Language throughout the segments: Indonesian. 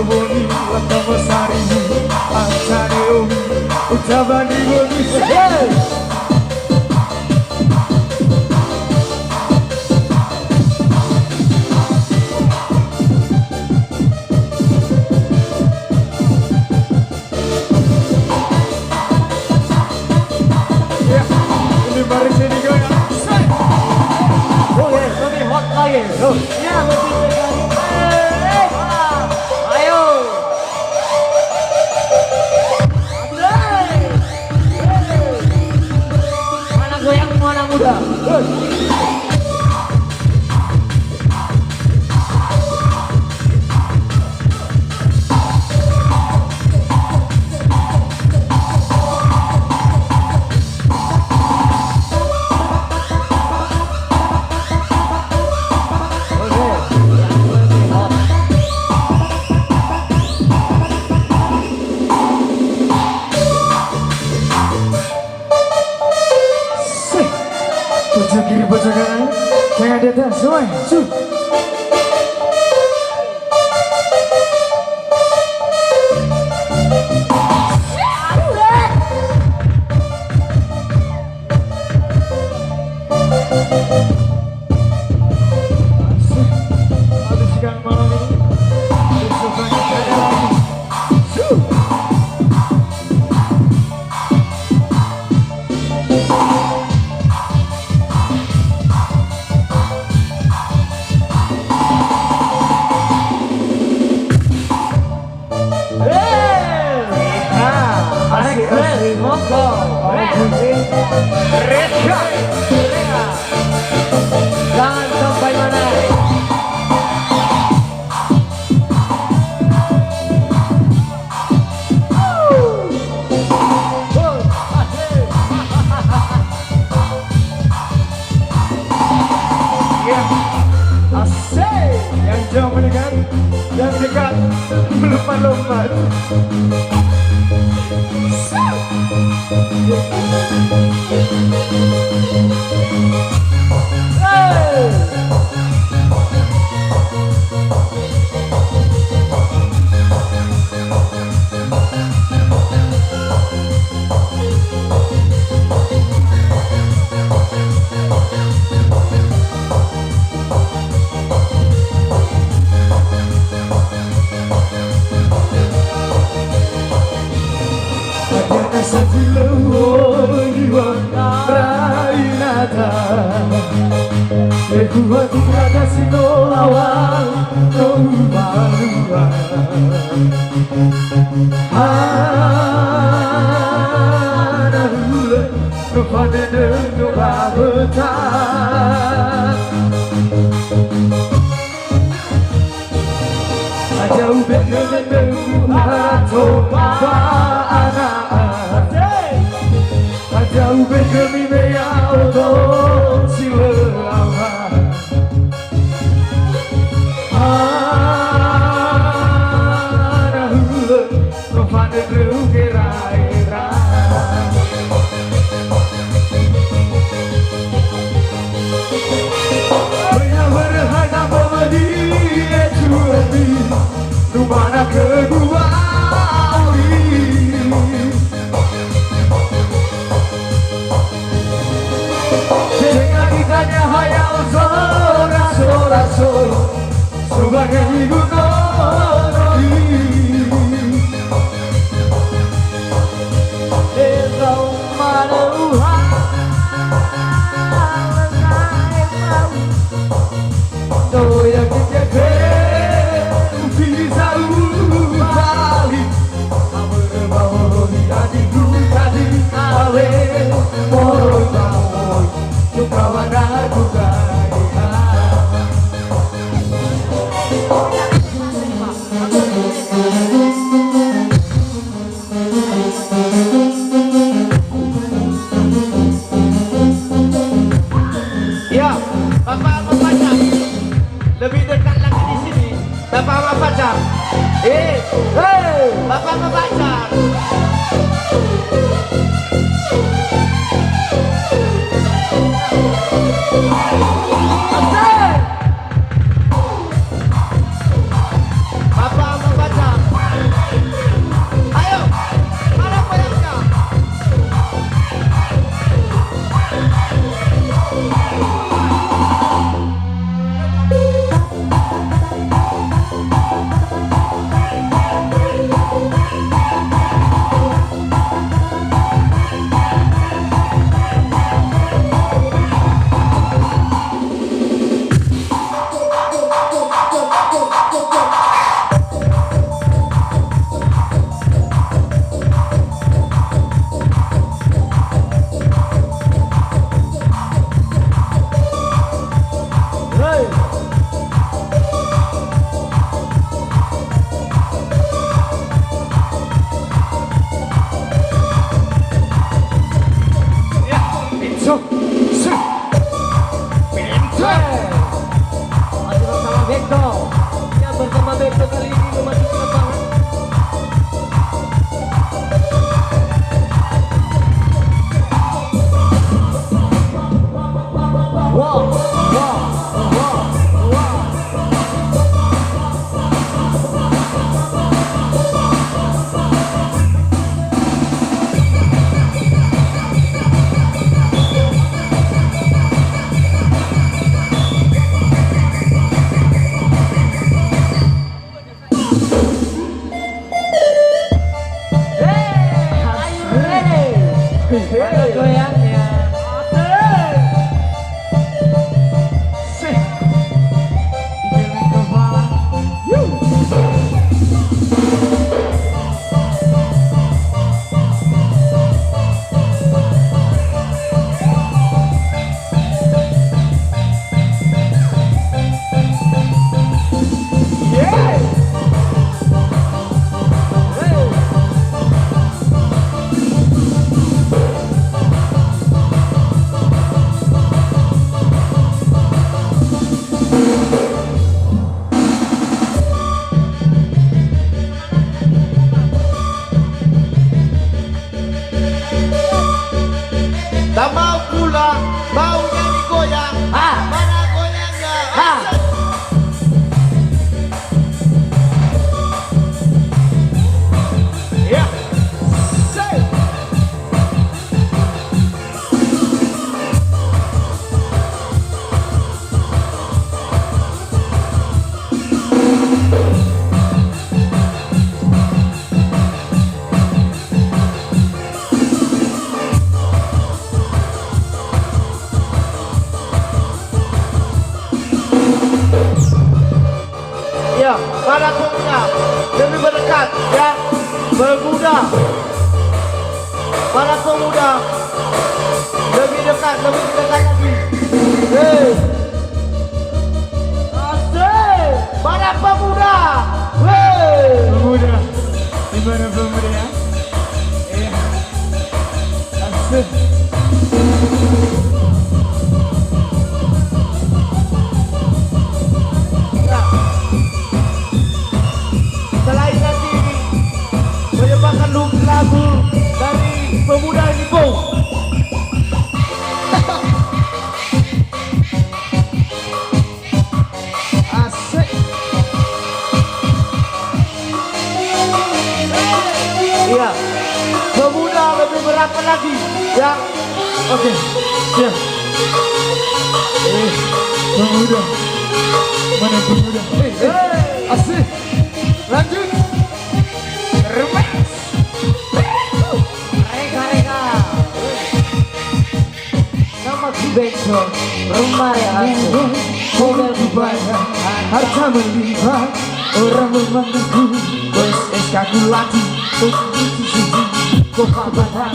Boni Lama Sari Acane Omi Ucapan di Boni Ya, ini baris ini goyang. Oke, lebih hot lagi. Ya, lebih sekali. Ayo. Mana goyang, mana muda. Pojok kiri, pojok kanan, jangan di atas, semuanya, habiskan malam ini, besok pagi ada lagi. Jangan sampai mana. Ya, asik. Yang jauh mendekat, yang dekat melompat-lompat. Adana sabilo iwana rainata Ekuwa tingkata sino awal no umarua Hana hule no padede no babeta Aja ube ngene harato paana Aja ube kami meya odo silawa Ana hule no fane druge raira Banyak berhana pemadi ejuami Rumana kedua Dengan ikannya hayal sorak-sorak sebagai gunung Desa Manuha Doya kita bisa ubali Amor adiku tadi ale Moro tawoi Juga wadaku gaya Ya, Bapak sama pacar lebih dekat lagi di sini. Bapak sama pacar. Hey, Bapak sama pacar. Asik. kali ini memasuki lapangan. Wow, wow, wow, wow. Mana goyangnya? Sih. Di jalan kepala. Tak mau pula baunya digoyang. Mana goyangnya? Ya. Say. Ya, para pemuda lebih berdekat ya, bermuda. Para pemuda lebih dekat lagi. Hey. Asik. Para pemuda. Hey. Pemuda, di mana pemuda ya? Iya. Asik. Selain nanti menyebarkan lagu dari pemuda ini, Bung. Asik. Iya. Pemuda lebih berapan lagi, ya. Oke, siap. Pemuda. Mana pemuda? Asik. Lanjut. Remix. Reka. Nama Kubenco, rumah yang mobil dibayar, harta melimpah, orang memandangku, bos kaku lagi, kau kabar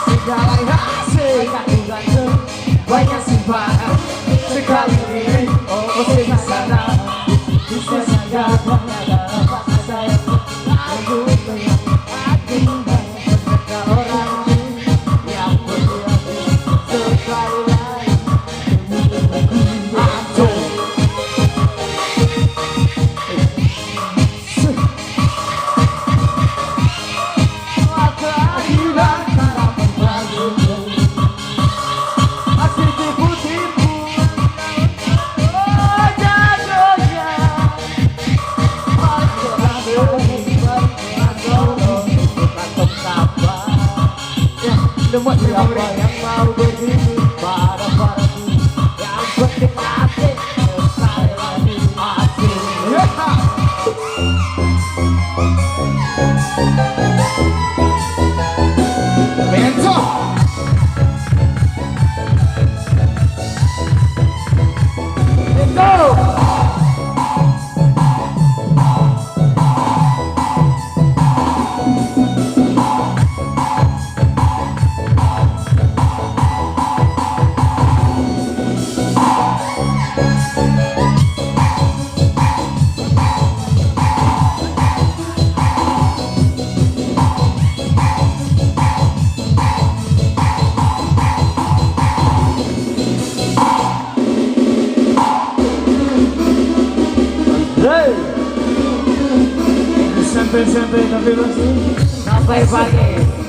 segala hasil, kaku ganteng, banyak simpanan, sekali ini, oh saya sana, bisa saja saya aku orang yang berhati sekali lagi. Lemot siapa yang mau begini pada padaku yang penting asik sekali lagi asik. Benco. Benco. santai tapi masih sampai pagi.